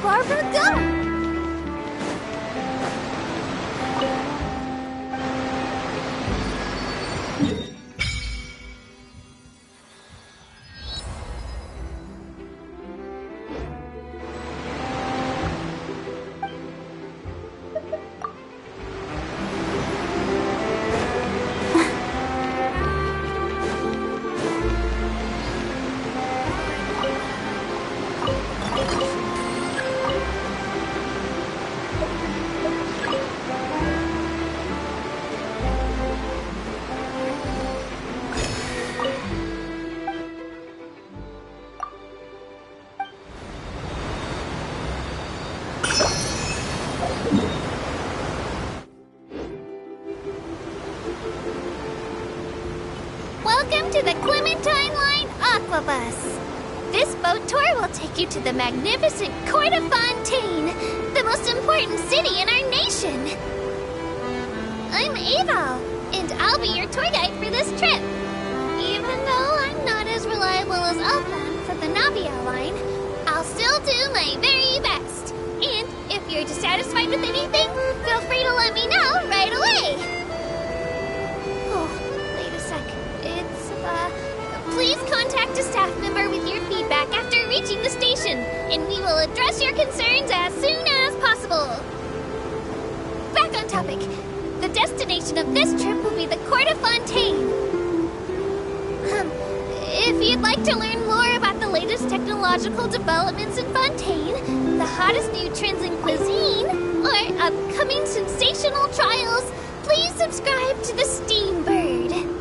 Barbara, go! Welcome to the Clementine Line Aquabus. This boat tour will take you to the magnificent Court of Fontaine, the most important city in our nation. I'm Ava, and I'll be your tour guide for this trip. Even though I'm not as reliable as Elfman for the Navia line, I'll still do my very best. And if you're dissatisfied with anything, feel free to let me know right away. Please contact a staff member with your feedback after reaching the station, and we will address your concerns as soon as possible. Back on topic. The destination of this trip will be the Court of Fontaine. If you'd like to learn more about the latest technological developments in Fontaine, the hottest new trends in cuisine, or upcoming sensational trials, please subscribe to the Steambird.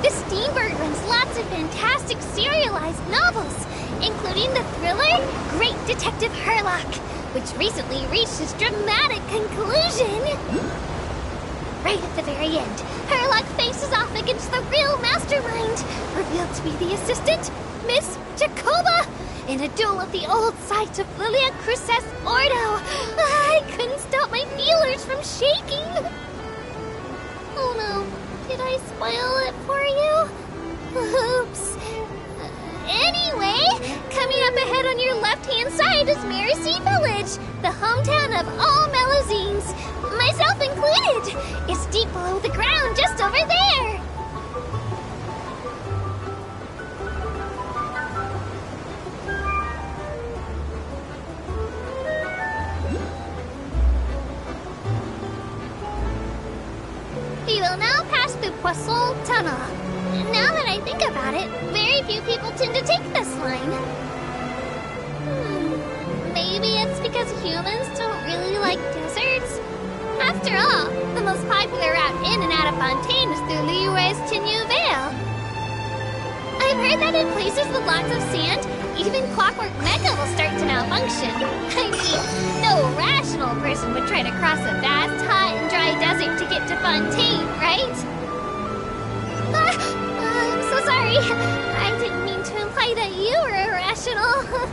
The Steambird runs lots of fantastic serialized novels, including the thriller Great Detective Herlock, which recently reached its dramatic conclusion. Right at the very end, Herlock faces off against the real mastermind, revealed to be the assistant, Miss Jacoba, in a duel at the old site of Lilia Cruces Ordo. I couldn't stop my feelers from shaking. Oh no. Did I spoil it for you? Oops. Anyway, coming up ahead on your left-hand side is Mercy Village, the hometown of all Melusines, myself included. It's deep below the ground, just over there. We will now pass through Poisson Tunnel. Now that I think about it, very few people tend to take this line. Maybe it's because humans don't really like deserts? After all, the most popular route in and out of Fontaine is through Liyue's Tenue Vale. I've heard that in places with lots of sand, even Clockwork Mecca will start to malfunction. I mean, no rational person would try to cross a vast, hot, and dry desert to get to Fontaine, right? I'm so sorry. I didn't mean to imply that you were irrational.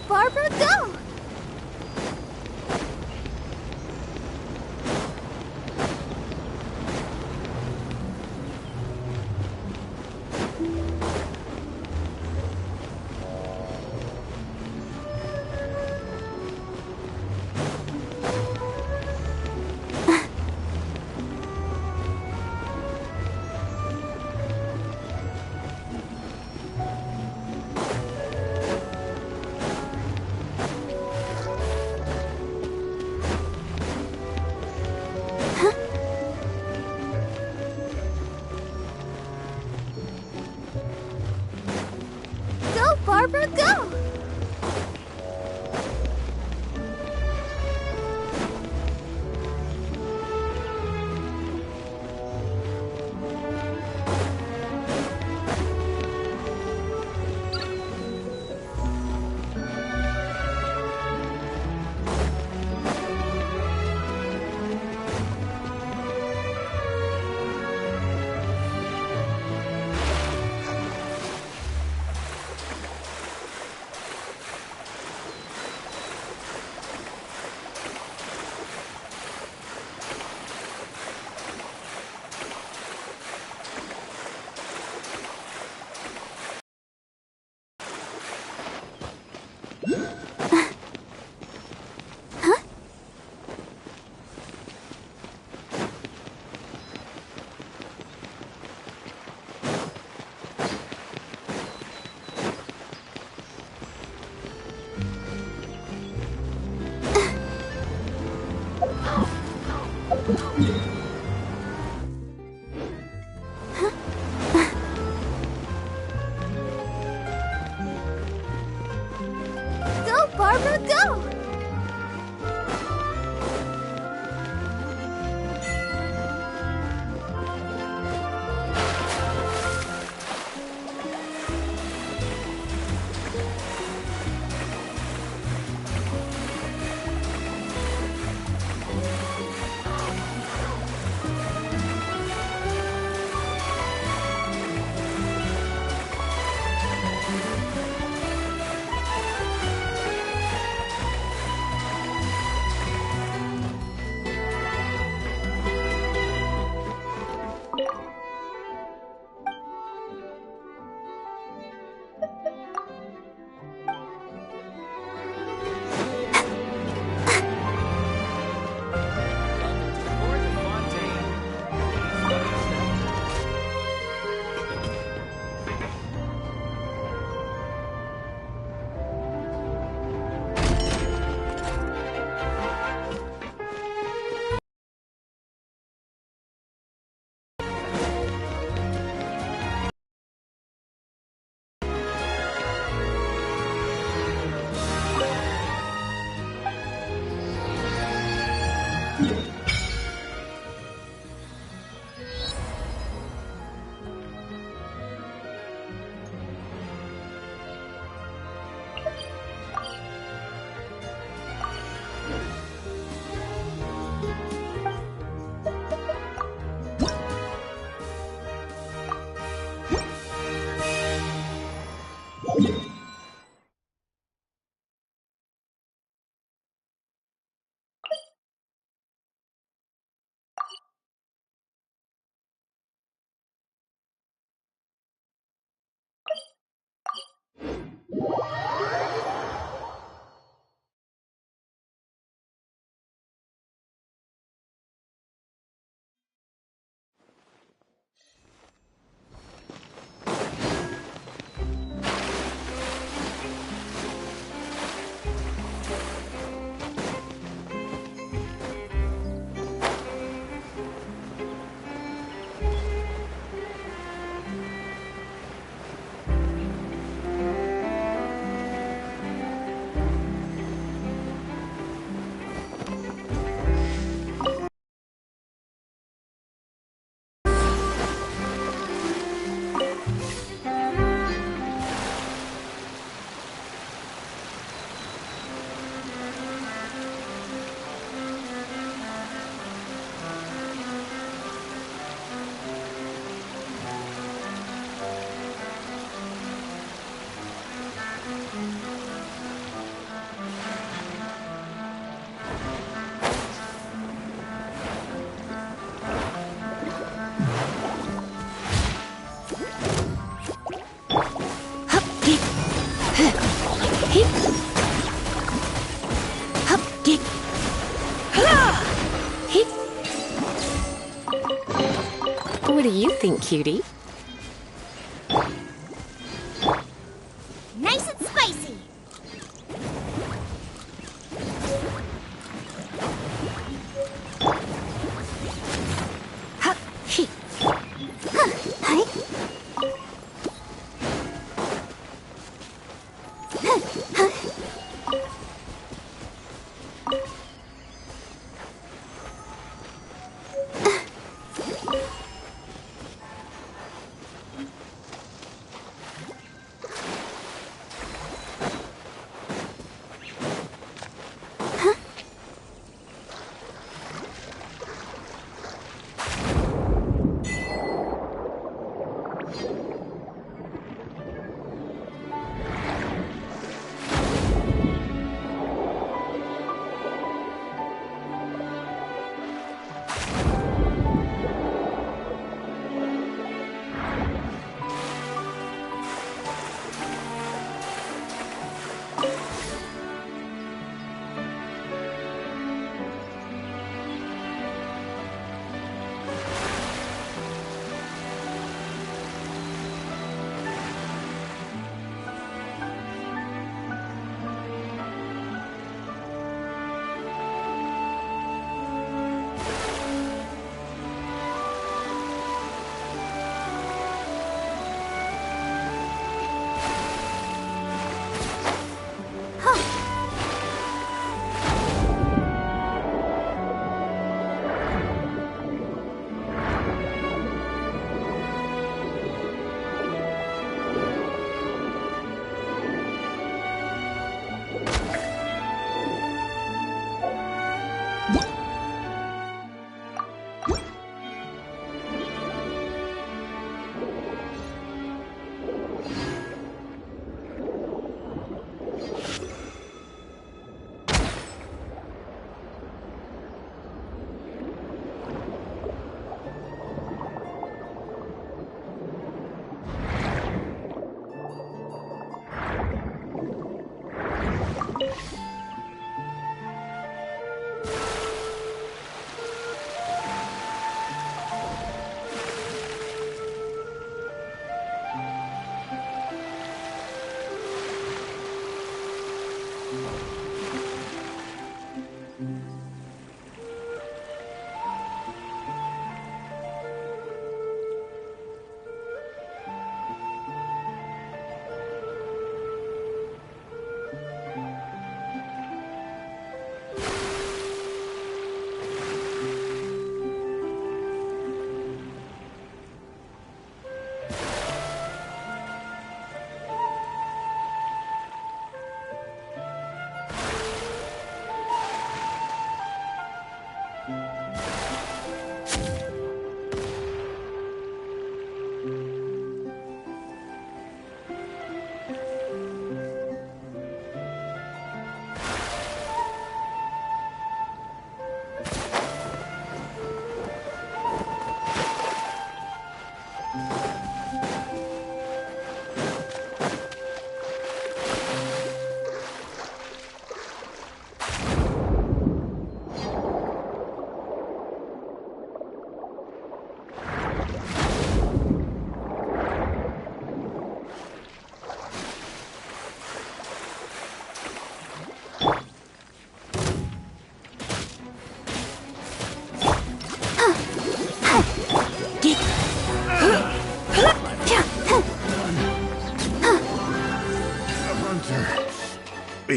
Barbara, go! Go, Barbara, go! What do you think, cutie? Nice and spicy!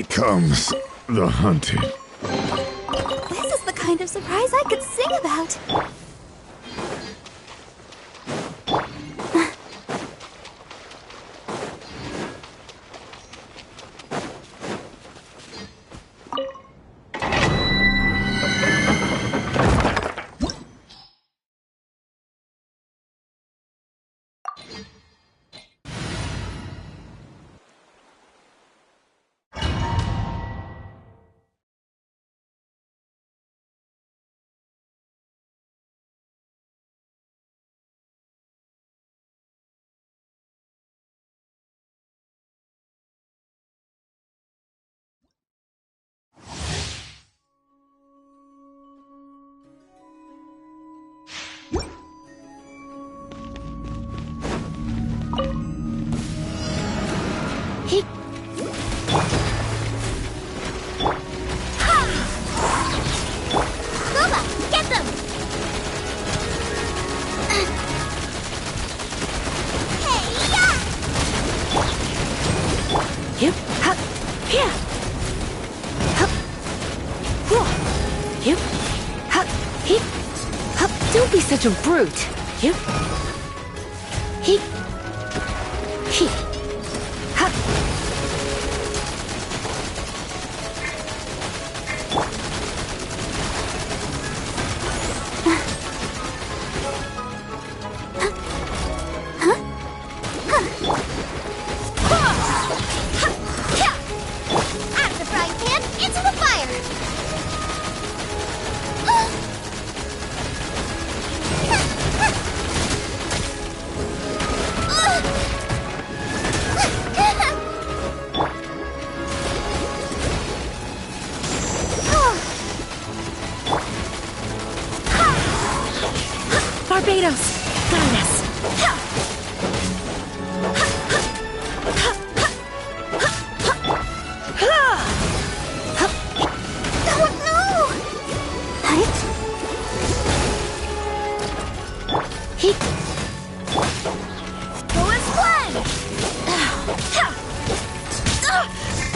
becomes the hunted. This is the kind of surprise I could sing about. Don't be such a brute. Yep. He. Ha. Out of the frying pan, into the fire! Barbados, guide us.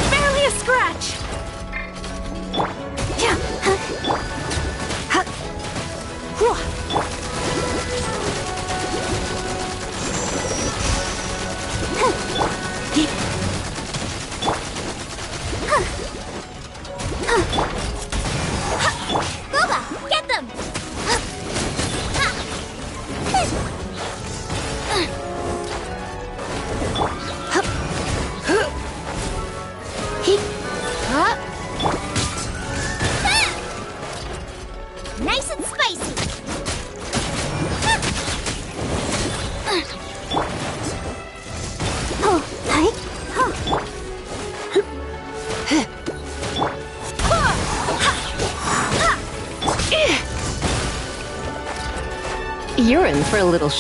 Barely a scratch! Boba, get them! Nice and spicy! You're in for a little Out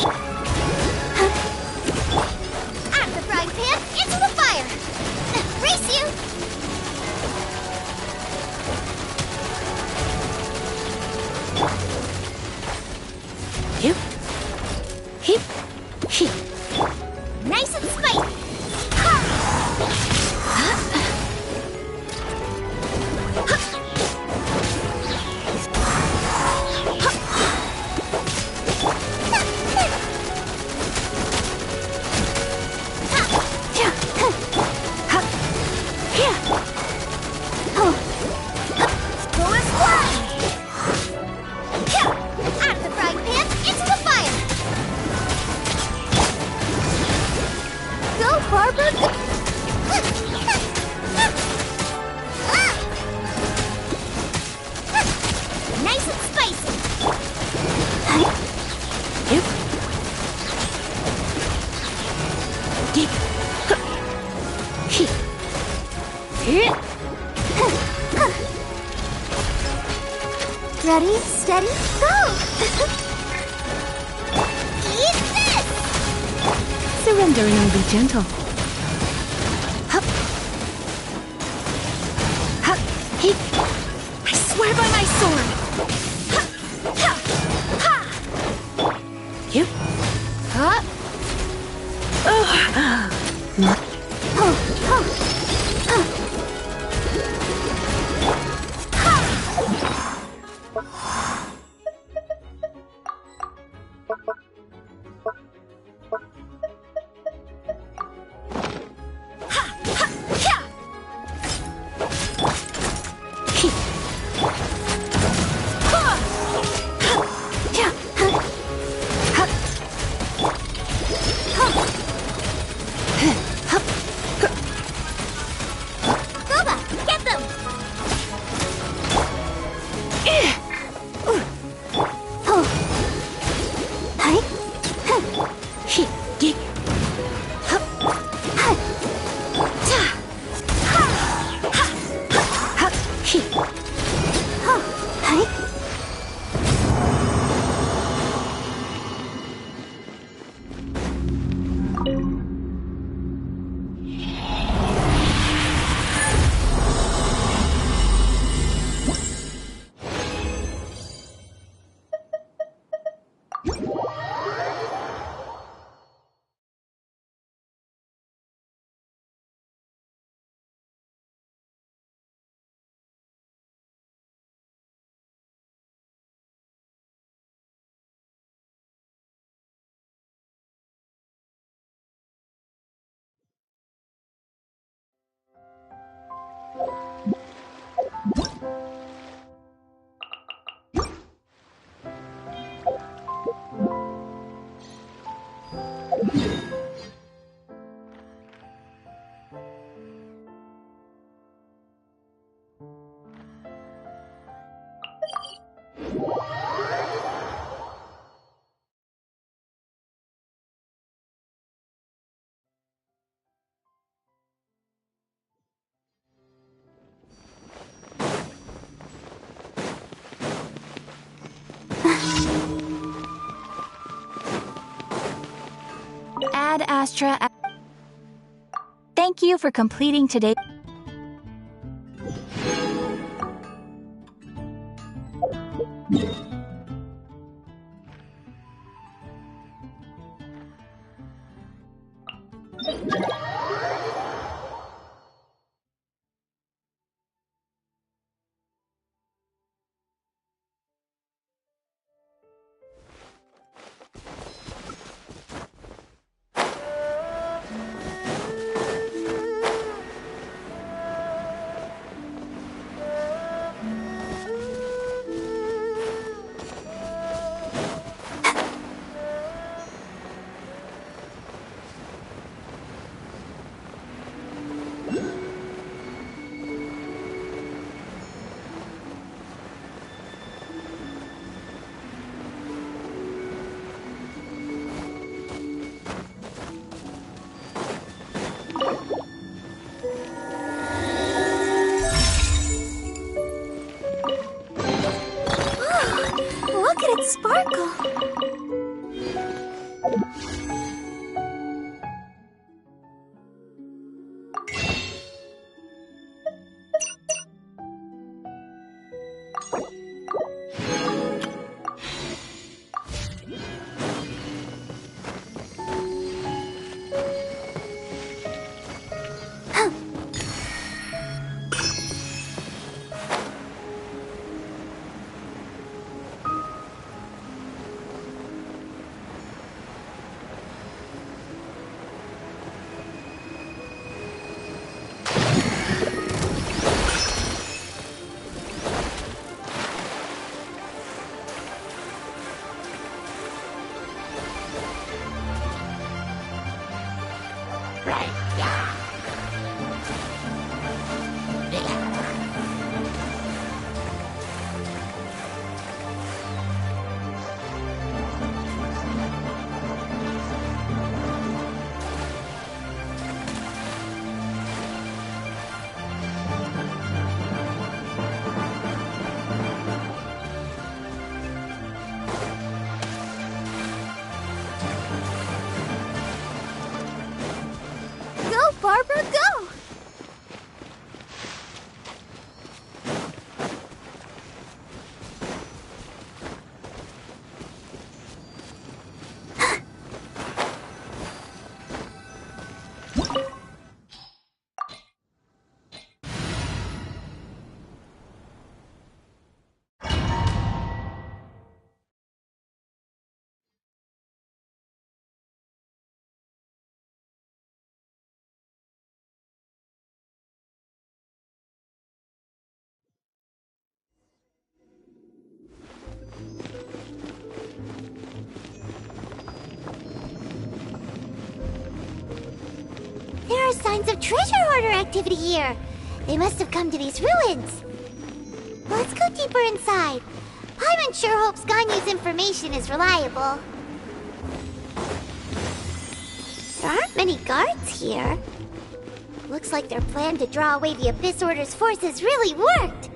of the frying pan, into the fire! Race you! Hip. Hip. Hip. Nice and spicy! Nice and spicy! Yep. Yep. Ready, steady, go! Eat this! Surrender and be gentle. Hup. Hup. Hip. I swear by my sword. Yep. Huh? Ad Astra. Thank you for completing today. Look at it sparkle! Barbara, go! There are signs of treasure hoarder activity here. They must have come to these ruins. Let's go deeper inside. Paimon sure hopes Ganyu's information is reliable. There aren't many guards here. Looks like their plan to draw away the Abyss Order's forces really worked.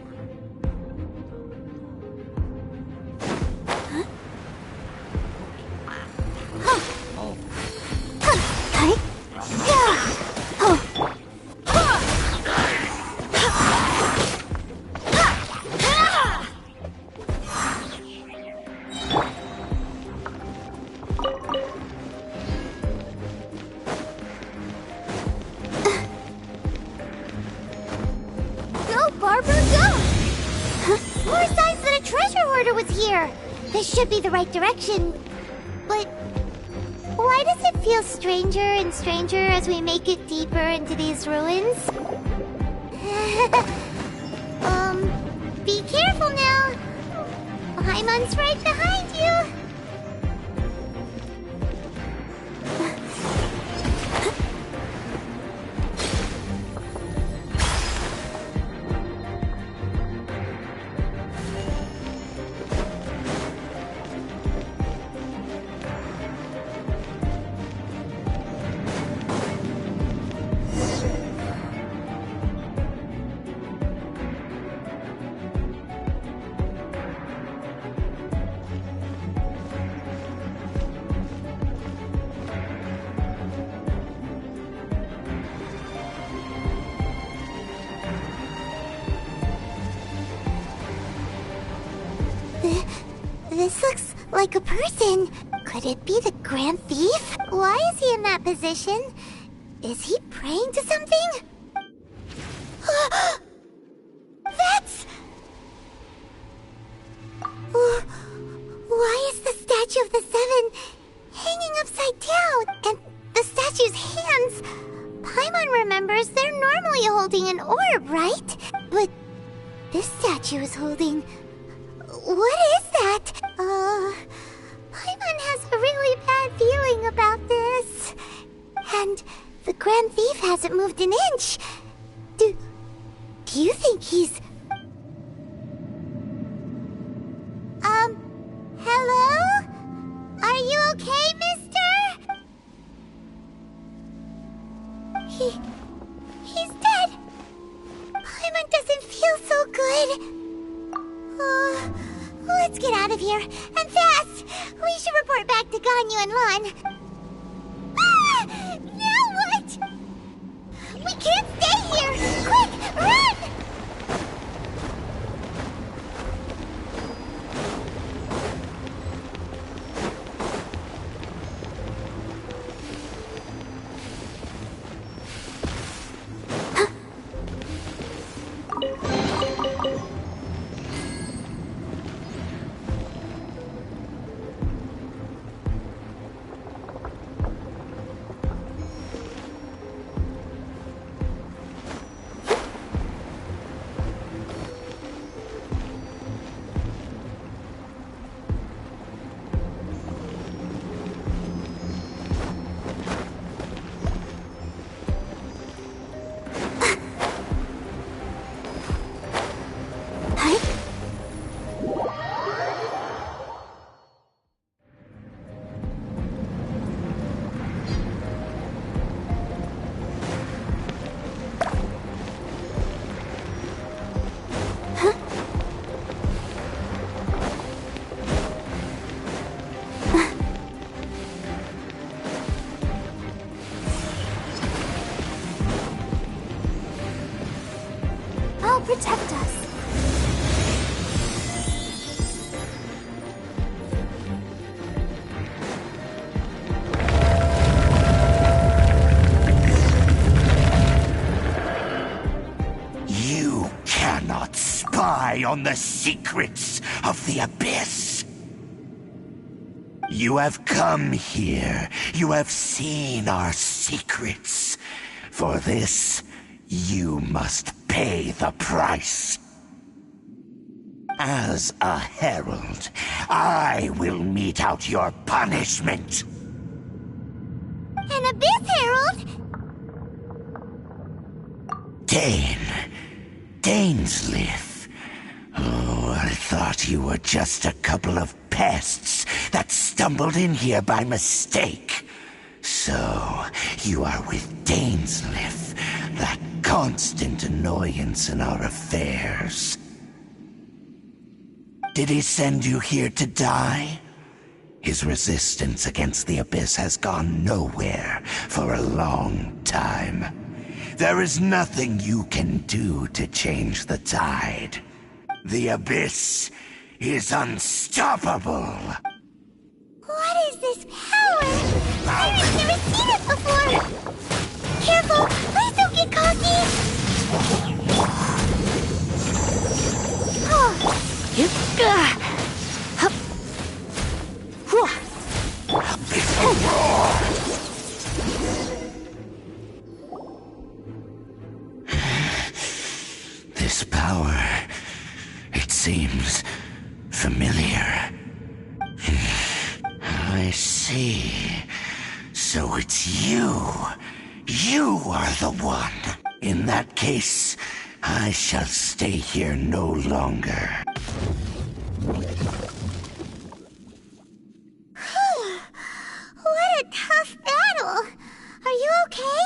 This should be the right direction, but why does it feel stranger and stranger as we make it deeper into these ruins? Be careful now. Paimon's right behind you. This looks like a person. Could it be the Grand Thief? Why is he in that position? Is he praying to something? That's... Why is the statue of the Seven hanging upside down? And the statue's hands... Paimon remembers they're normally holding an orb, right? But this statue is holding... What is that? Paimon has a really bad feeling about this. And the Grand Thief hasn't moved an inch. Do you think he's... Hello? Are you okay, mister? He's dead. Paimon doesn't feel so good. Let's get out of here, and fast! We should report back to Ganyu and Lon. Ah! Now what? We can't stay here! Quick, run! Protect us. You cannot spy on the secrets of the Abyss. You have come here. You have seen our secrets. For this, you must pay the price. As a herald, I will mete out your punishment. An Abyss Herald? Dainsleif. Oh, I thought you were just a couple of pests that stumbled in here by mistake. So, you are with Dainsleif, that constant annoyance in our affairs. Did he send you here to die? His resistance against the Abyss has gone nowhere for a long time. There is nothing you can do to change the tide. The Abyss is unstoppable. What is this power? I've never seen it before! Careful! Please don't get cocky! This power, it I see. So it's you. You are the one. In that case, I shall stay here no longer. What a tough battle! Are you okay?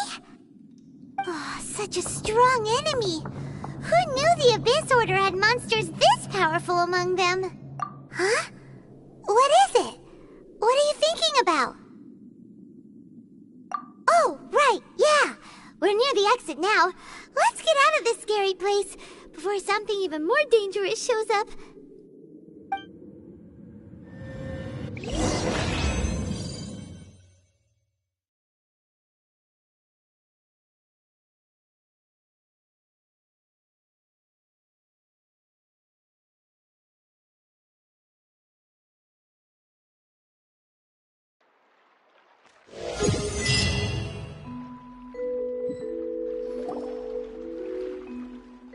Oh, such a strong enemy. Who knew the Abyss Order had monsters this powerful among them? Huh? What is it? What are you thinking about? Oh, right, yeah. We're near the exit now. Let's get out of this scary place before something even more dangerous shows up.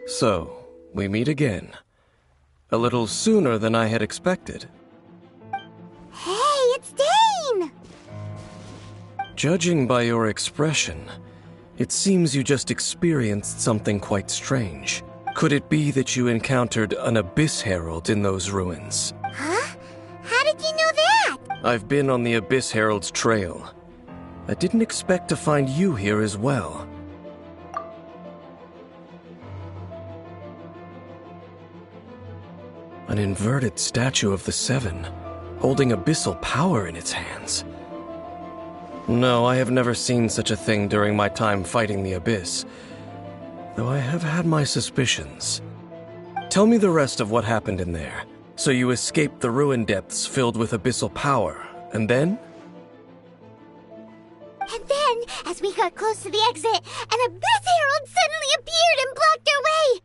So, we meet again. A little sooner than I had expected. Hey, it's Dane! Judging by your expression, it seems you just experienced something quite strange. Could it be that you encountered an Abyss Herald in those ruins? Huh? How did you know that? I've been on the Abyss Herald's trail. I didn't expect to find you here as well. An inverted statue of the Seven, holding abyssal power in its hands. No, I have never seen such a thing during my time fighting the Abyss, though I have had my suspicions. Tell me the rest of what happened in there. So you escaped the ruin depths filled with abyssal power, and then? And then, as we got close to the exit, an Abyss Herald suddenly appeared and blocked our way!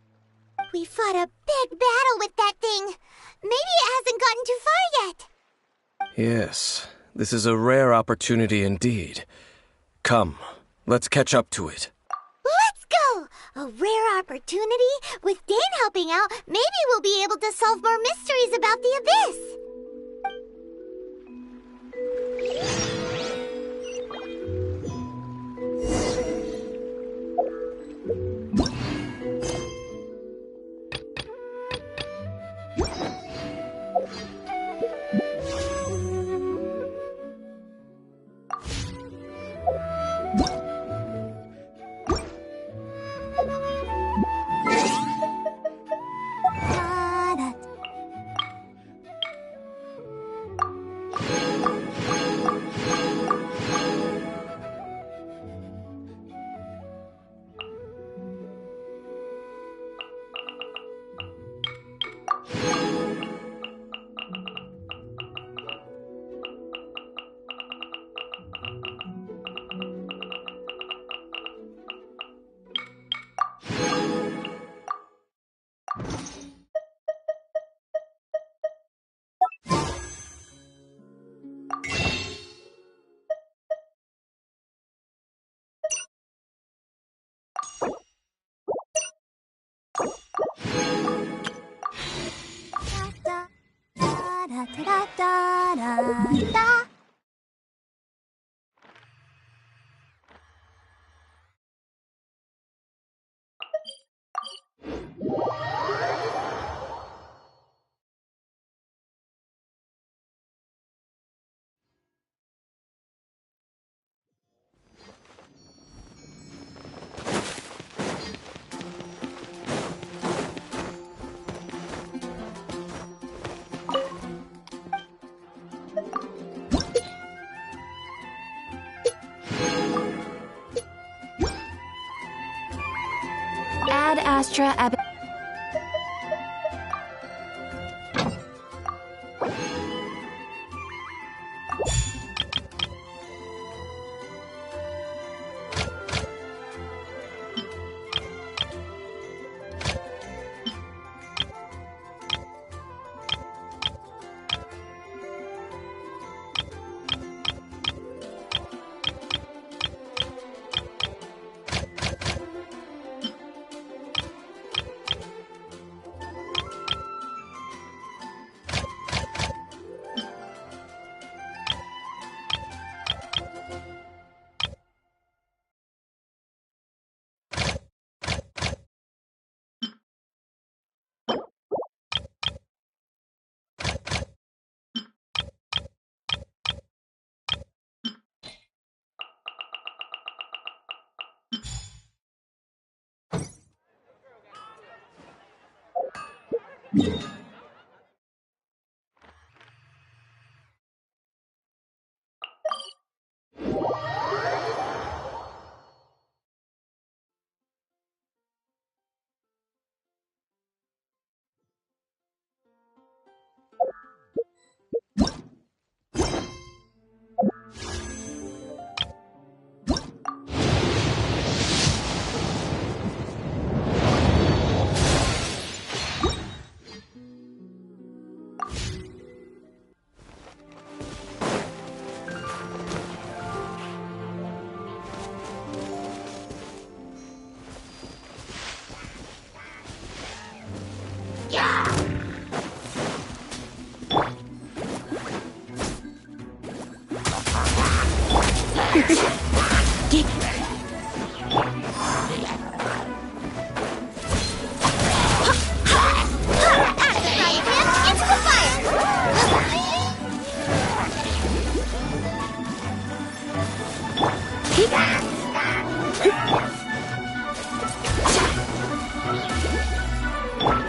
We fought a big battle with that thing. Maybe it hasn't gotten too far yet. Yes, this is a rare opportunity indeed. Come, let's catch up to it. Let's go! A rare opportunity? With Dane helping out, maybe we'll be able to solve more mysteries about the Abyss. Da-da-da-da-da-da. Ad Astra Ab.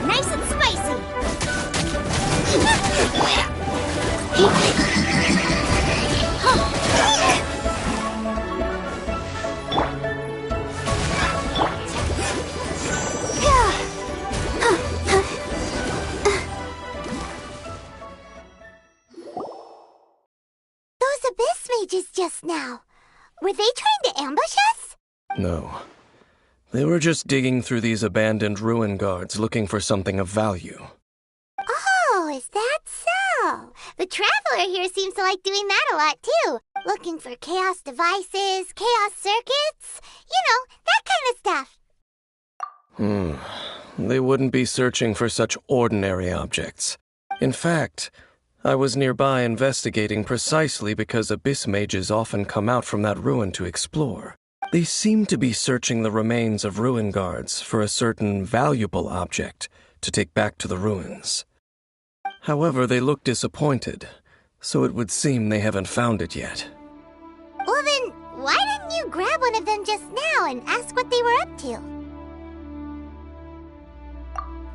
Nice and spicy. Those abyss mages just now. Were they trying to ambush us? No. They were just digging through these abandoned ruin guards looking for something of value. Oh, is that so? The Traveler here seems to like doing that a lot, too. Looking for chaos devices, chaos circuits, that kind of stuff. They wouldn't be searching for such ordinary objects. In fact, I was nearby investigating precisely because abyss mages often come out from that ruin to explore. They seem to be searching the remains of ruin guards for a certain valuable object to take back to the ruins. However, they look disappointed, so it would seem they haven't found it yet. Well then, why didn't you grab one of them just now and ask what they were up to?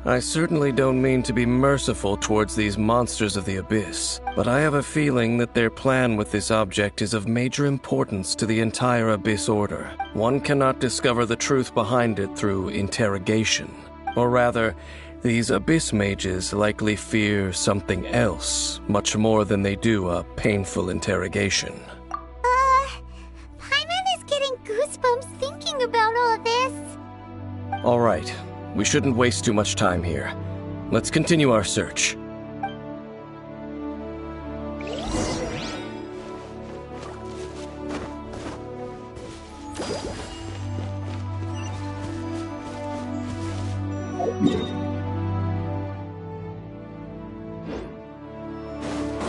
I certainly don't mean to be merciful towards these monsters of the abyss, but I have a feeling that their plan with this object is of major importance to the entire Abyss Order. One cannot discover the truth behind it through interrogation. Or rather, these abyss mages likely fear something else, much more than they do a painful interrogation. Paimon is getting goosebumps thinking about all of this. All right. We shouldn't waste too much time here. Let's continue our search.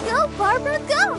Go, Barbara, go!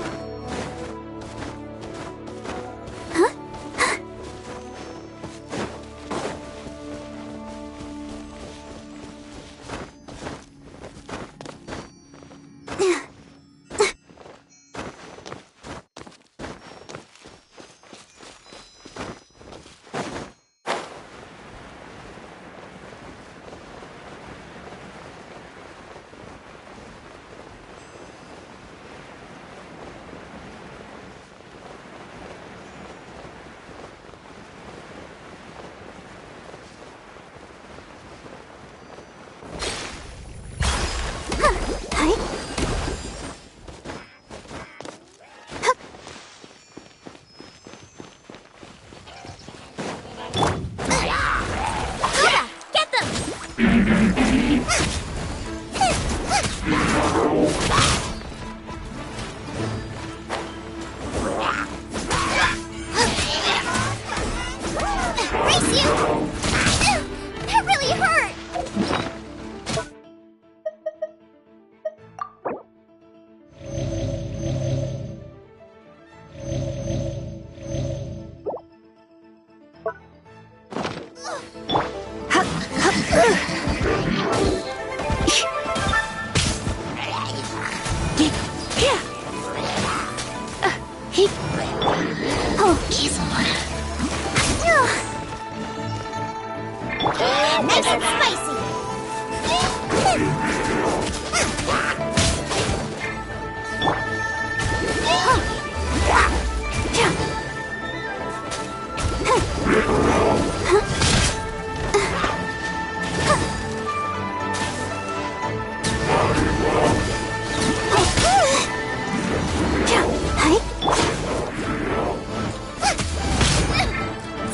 Nice and spicy.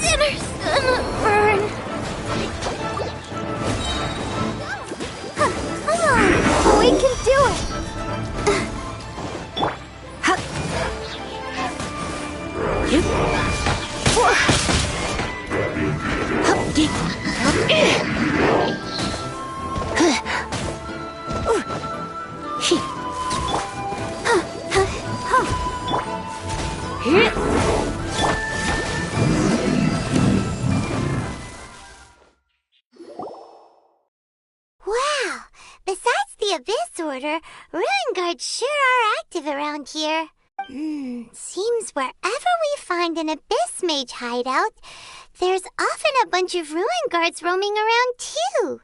Dinner's gonna burn. Come on, we can do it. Wow! Besides the Abyss Order, Ruin Guards sure are active around here. Seems wherever we find an Abyss Mage hideout, there's often a bunch of Ruin Guards roaming around too.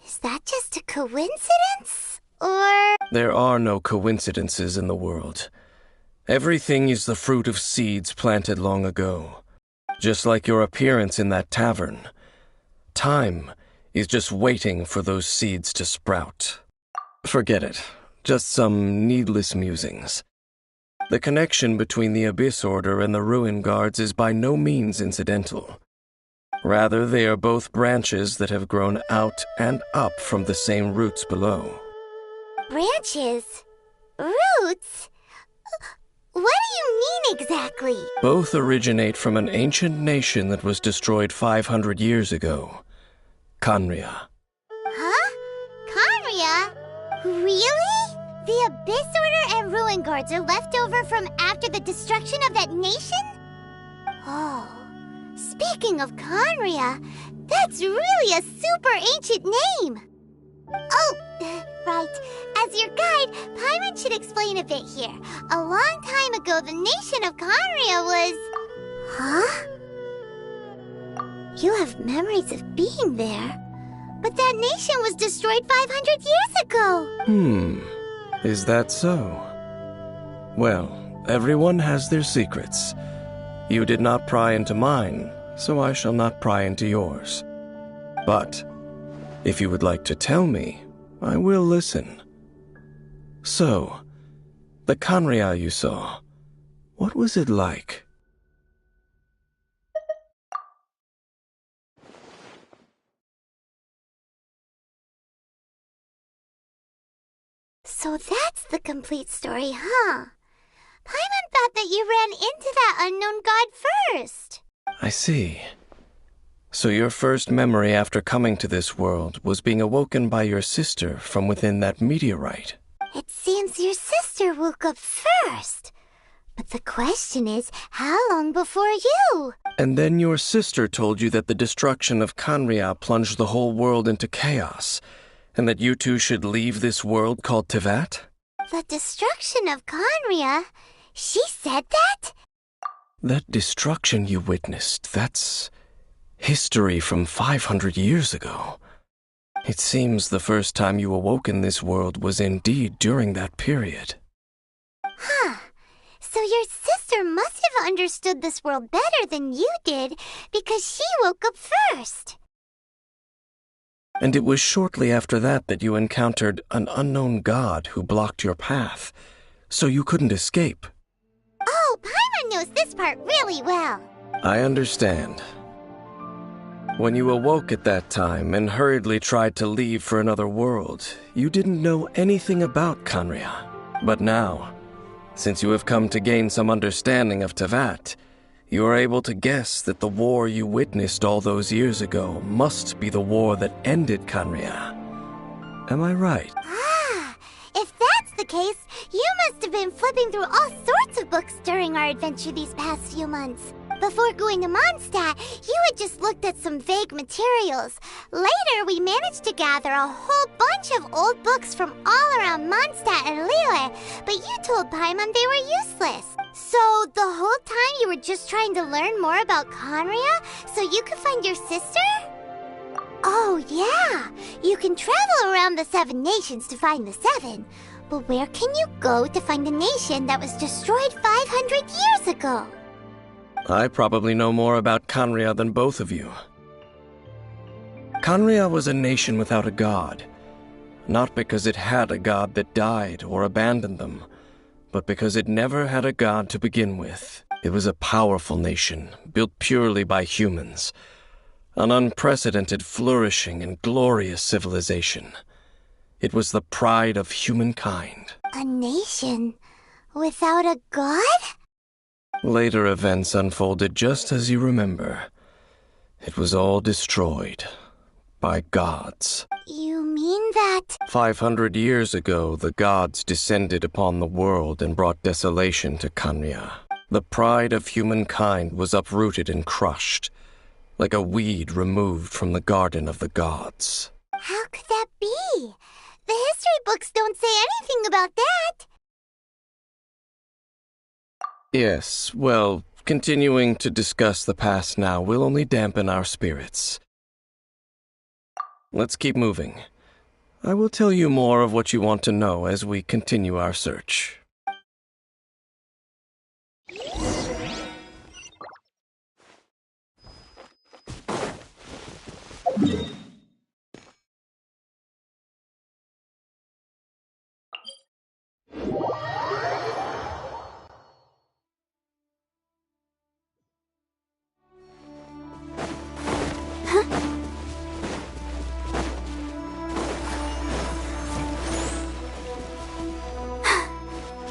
Is that just a coincidence? Or... There are no coincidences in the world. Everything is the fruit of seeds planted long ago. Just like your appearance in that tavern. Time is just waiting for those seeds to sprout. Forget it. Just some needless musings. The connection between the Abyss Order and the Ruin Guards is by no means incidental. Rather, they are both branches that have grown out and up from the same roots below. branches? Roots? What do you mean exactly? Both originate from an ancient nation that was destroyed 500 years ago. Khaenri'ah. Huh? Khaenri'ah? Really? The Abyss Order and Ruin Guards are left over from after the destruction of that nation? Oh, speaking of Khaenri'ah, that's really a super ancient name. Oh, right. As your guide, Paimon should explain a bit here. A long time ago, the nation of Khaenri'ah was... Huh? You have memories of being there. But that nation was destroyed 500 years ago. Is that so? Well, everyone has their secrets. You did not pry into mine, so I shall not pry into yours. But if you would like to tell me, I will listen. So, the Khaenri'ah you saw, what was it like? So that's the complete story, huh? Paimon thought that you ran into that unknown god first. I see. So your first memory after coming to this world was being awoken by your sister from within that meteorite. It seems your sister woke up first. But the question is, how long before you? And then your sister told you that the destruction of Khaenri'ah plunged the whole world into chaos, and that you two should leave this world called Teyvat? The destruction of Khaenri'ah? She said that? That destruction you witnessed, that's history from 500 years ago. It seems the first time you awoke in this world was indeed during that period. Huh. So your sister must have understood this world better than you did, because she woke up first. And it was shortly after that that you encountered an unknown god who blocked your path, so you couldn't escape. Oh, Paimon knows this part really well. I understand. When you awoke at that time and hurriedly tried to leave for another world, you didn't know anything about Khaenri'ah. But now, since you have come to gain some understanding of Teyvat, you are able to guess that the war you witnessed all those years ago must be the war that ended Khaenri'ah. Am I right? Ah, if that's the case, you must have been flipping through all sorts of books during our adventure these past few months. Before going to Mondstadt, you had just looked at some vague materials. Later, we managed to gather a whole bunch of old books from all around Mondstadt and Liyue, but you told Paimon they were useless. So, the whole time you were just trying to learn more about Khaenri'ah so you could find your sister? Oh, yeah. You can travel around the 7 nations to find the 7. But where can you go to find a nation that was destroyed 500 years ago? I probably know more about Canria than both of you. Canria was a nation without a god. Not because it had a god that died or abandoned them, but because it never had a god to begin with. It was a powerful nation, built purely by humans. An unprecedented, flourishing, and glorious civilization. It was the pride of humankind. A nation without a god? Later events unfolded just as you remember. It was all destroyed by gods. You mean that... 500 years ago, the gods descended upon the world and brought desolation to Canria. The pride of humankind was uprooted and crushed, like a weed removed from the garden of the gods. How could that be? The history books don't say anything about that. Yes, well, continuing to discuss the past now will only dampen our spirits. Let's keep moving. I will tell you more of what you want to know as we continue our search.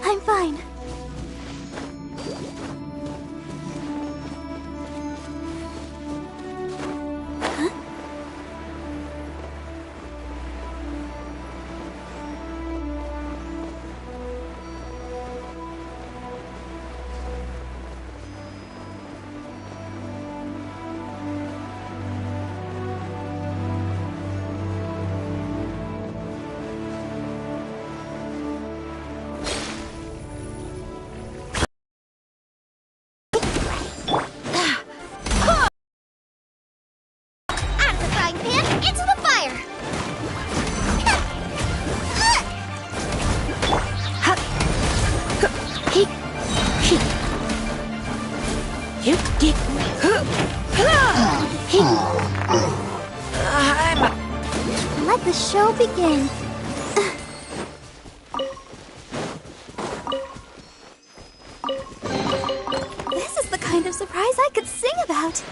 I'm fine. Let the show begin. This is the kind of surprise I could sing about.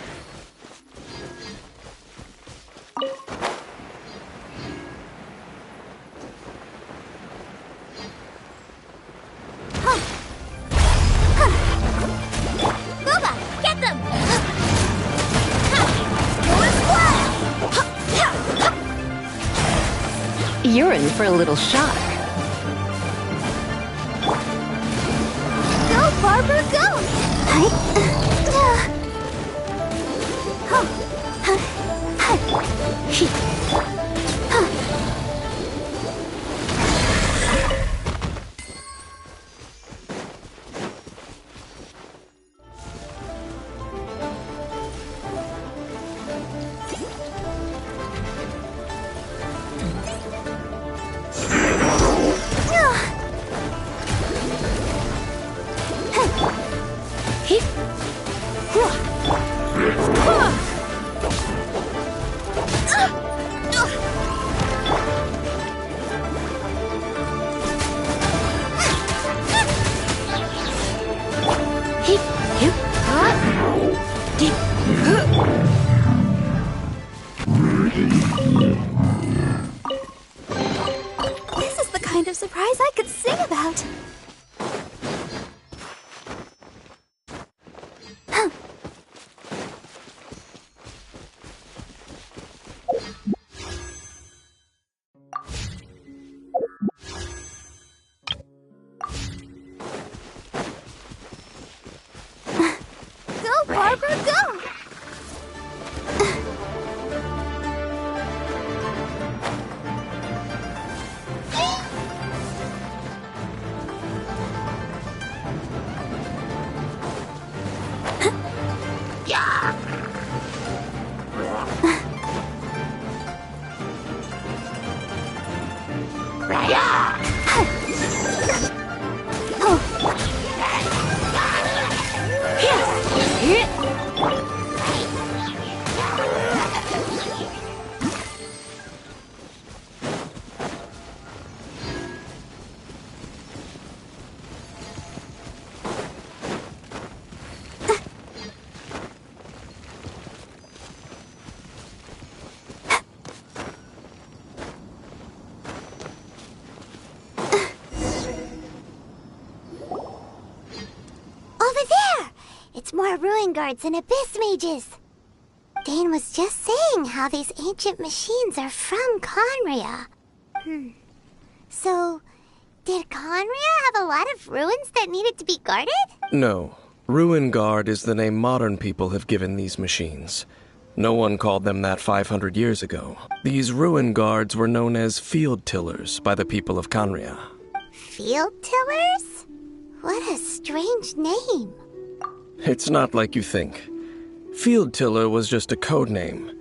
Booba, get them! You're in for a little shock. Go, Barbara, go! This is the kind of surprise I could sing about. Go, Barbara, go! It's more ruin guards and abyss mages. Dane was just saying how these ancient machines are from Conria. So, did Conria have a lot of ruins that needed to be guarded? No. Ruin Guard is the name modern people have given these machines. No one called them that 500 years ago. These Ruin Guards were known as Field Tillers by the people of Conria. Field Tillers? What a strange name. It's not like you think. Field Tiller was just a code name.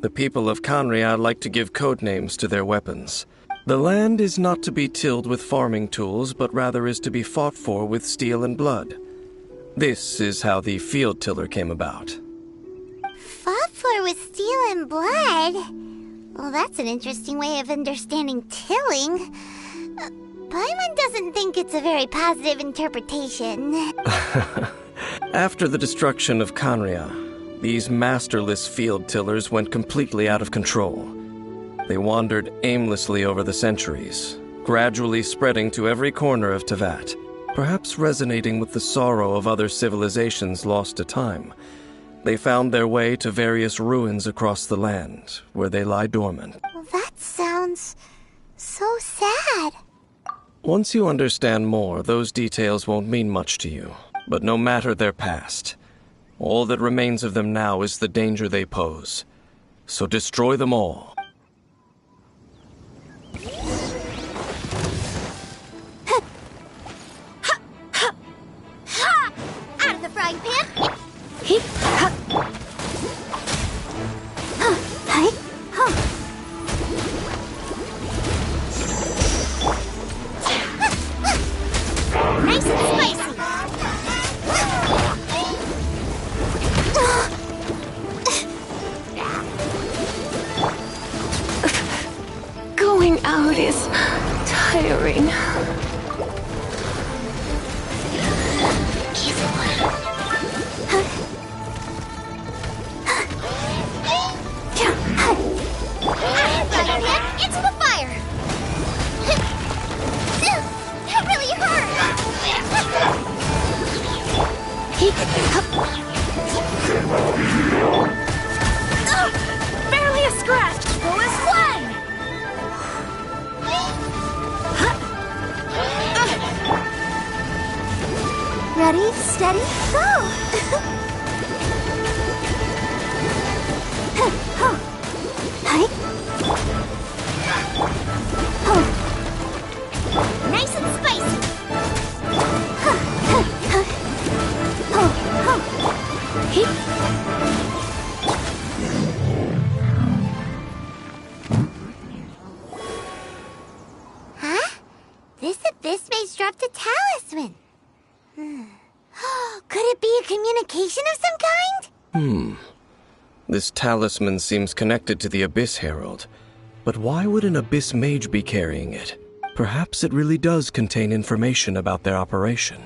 The people of Conria like to give code names to their weapons. The land is not to be tilled with farming tools, but rather is to be fought for with steel and blood. This is how the Field Tiller came about. Fought for with steel and blood? Well, that's an interesting way of understanding tilling. Paimon doesn't think it's a very positive interpretation. After the destruction of Conria, these masterless field tillers went completely out of control. They wandered aimlessly over the centuries, gradually spreading to every corner of Teyvat, perhaps resonating with the sorrow of other civilizations lost to time. They found their way to various ruins across the land, where they lie dormant. Well, that sounds so sad. Once you understand more, those details won't mean much to you. But no matter their past, all that remains of them now is the danger they pose. So destroy them all. Out of the frying pan! Nice and spicy! Going out is tiring. Into the fire! That really hurt! Barely a scratch. Full as one! Ready, steady, go! Nice and spicy! Huh? This abyss mage dropped a talisman. Could it be a communication of some kind? This talisman seems connected to the Abyss Herald. But why would an Abyss Mage be carrying it? Perhaps it really does contain information about their operation.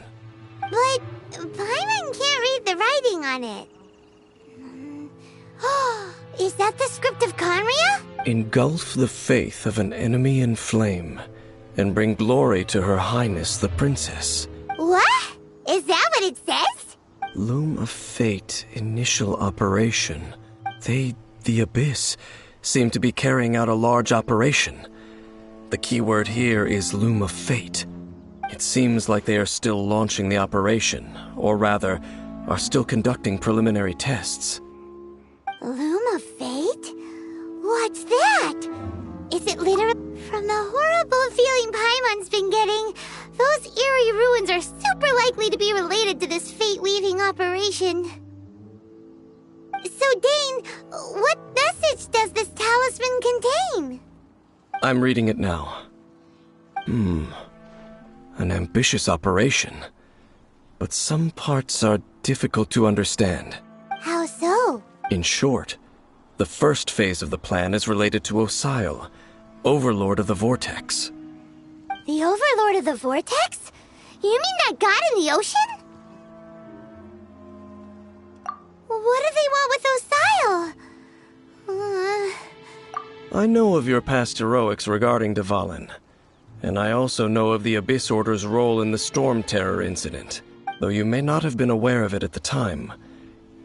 But Paimon can't read the writing on it. Is that the script of Conria? Engulf the faith of an enemy in flame, and bring glory to Her Highness the Princess. What? Is that what it says? Loom of Fate, initial operation. They, the Abyss, seem to be carrying out a large operation. The keyword here is Loom of Fate. It seems like they are still launching the operation, or rather, are still conducting preliminary tests. Loom of Fate? What's that? Is it literally... From the horrible feeling Paimon's been getting, those eerie ruins are super likely to be related to this fate-weaving operation. So, Dane, what message does this talisman contain? I'm reading it now. An ambitious operation. But some parts are difficult to understand. How so? In short, the first phase of the plan is related to Osile, Overlord of the Vortex. The Overlord of the Vortex? You mean that god in the ocean? What do they want with Osile? I know of your past heroics regarding Dvalin, and I also know of the Abyss Order's role in the Storm Terror incident. Though you may not have been aware of it at the time,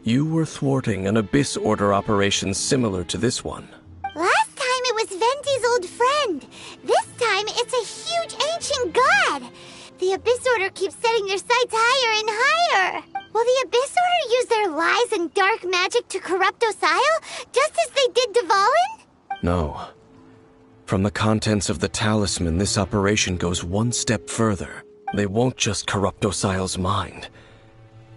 you were thwarting an Abyss Order operation similar to this one. Last time it was Venti's old friend. This time it's a huge ancient god. The Abyss Order keeps setting their sights higher and higher. Will the Abyss Order use their lies and dark magic to corrupt Osile, just as they did Dvalin? No. From the contents of the talisman, this operation goes one step further. They won't just corrupt Osile's mind.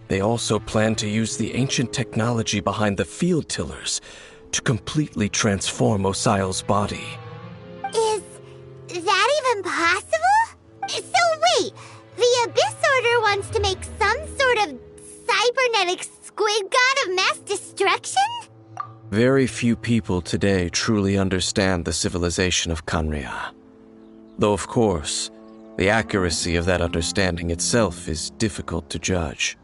They also plan to use the ancient technology behind the field tillers to completely transform Osile's body. Is that even possible? So wait, the Abyss Order wants to make some sort of cybernetic squid god of mass destruction? Very few people today truly understand the civilization of Khaenri'ah. Though, of course, the accuracy of that understanding itself is difficult to judge.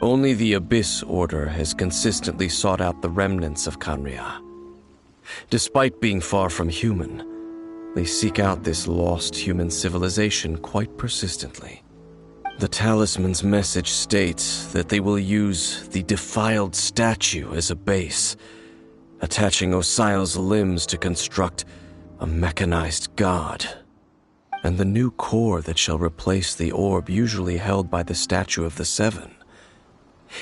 Only the Abyss Order has consistently sought out the remnants of Khaenri'ah. Despite being far from human, they seek out this lost human civilization quite persistently. The talisman's message states that they will use the defiled statue as a base, attaching Osile's limbs to construct a mechanized god. And the new core that shall replace the orb usually held by the Statue of the Seven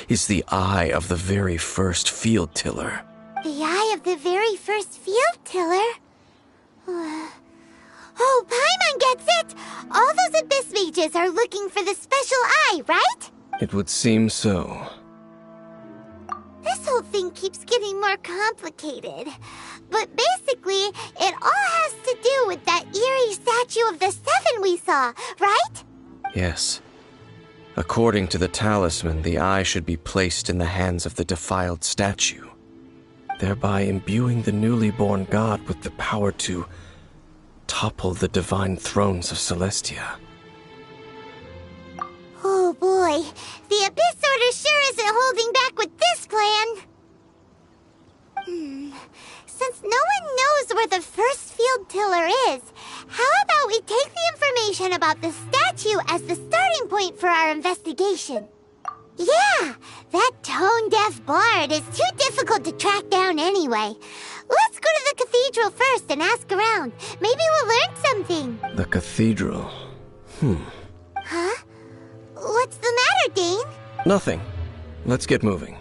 is the eye of the very first field tiller. The eye of the very first field tiller? Oh, Paimon gets it! All those Abyss mages are looking for the special eye, right? It would seem so. This whole thing keeps getting more complicated. But basically, it all has to do with that eerie Statue of the Seven we saw, right? Yes. According to the talisman, the eye should be placed in the hands of the defiled statue, thereby imbuing the newly born god with the power to topple the divine thrones of Celestia. Oh boy, the Abyss Order sure isn't holding back with this plan. Since no one knows where the first field tiller is, how about we take the information about the statue as the starting point for our investigation? Yeah, that tone-deaf bard is too difficult to track down anyway. Let's go to the cathedral first and ask around. Maybe we'll learn something. The cathedral. Huh? What's the matter, Dane? Nothing. Let's get moving.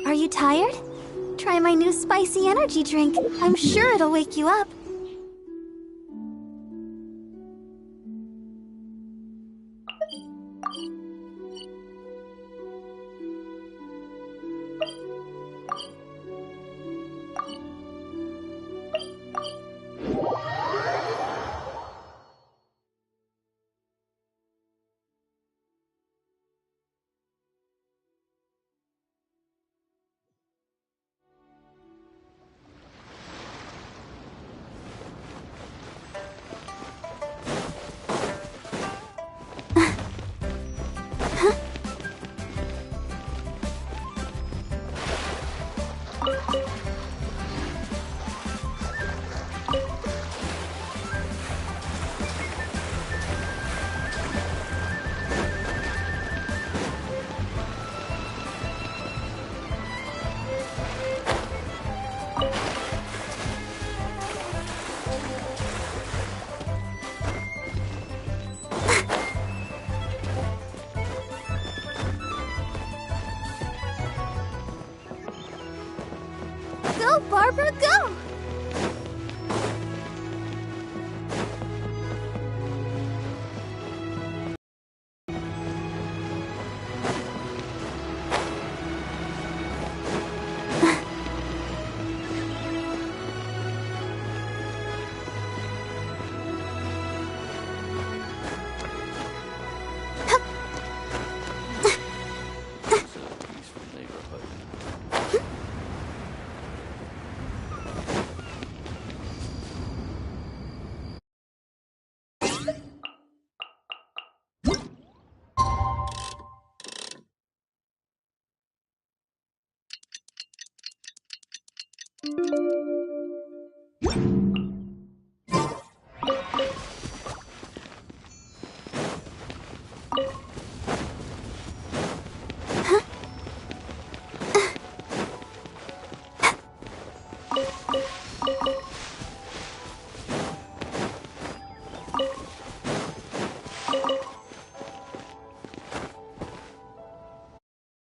Are you tired? Try my new spicy energy drink. I'm sure it'll wake you up.